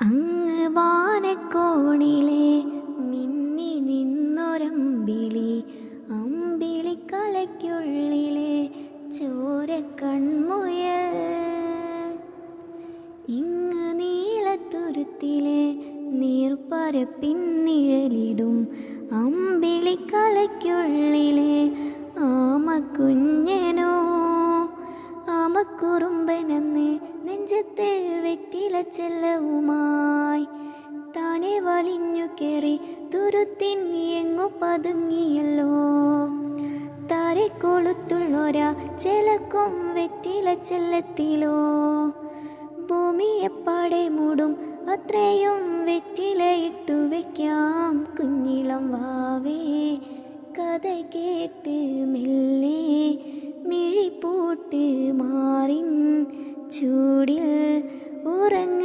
അങ്ങ് വാനക്കോണിലെ മിന്നി നിന്നൊരമ്പിളി, അമ്പിളിക്കലയ്ക്കുള്ളിലെ ചോരക്കൺമുയൽ. ഇങ്ങ് നീലത്തുരുത്തിലെ നീർപ്പരപ്പിന്നിഴലിടും അമ്പിളിക്കലയ്ക്കുള്ളിലെ ആമക്കുഞ്ഞനോ. ആമക്കുറുമ്പനെന്ന് നെഞ്ചത്ത് വെറ്റില ചെല്ലവുമായി താനെ വലിഞ്ഞു കയറി തുരുത്തിൻ എങ്ങു പതുങ്ങിയല്ലോ. താരെ കൊളുത്തുള്ളൊരാ ചെലക്കും വെറ്റില ചെല്ലത്തിലോ. ഭൂമിയെപ്പാടെ മൂടും അത്രയും വെറ്റില ഇട്ടു വയ്ക്കാം കുഞ്ഞിളം വാവേ. കഥ കേട്ട് മെല്ലെ മിഴിപ്പൂട്ട് മാറിൻ ചൂടിൽ ഉറങ്ങ്.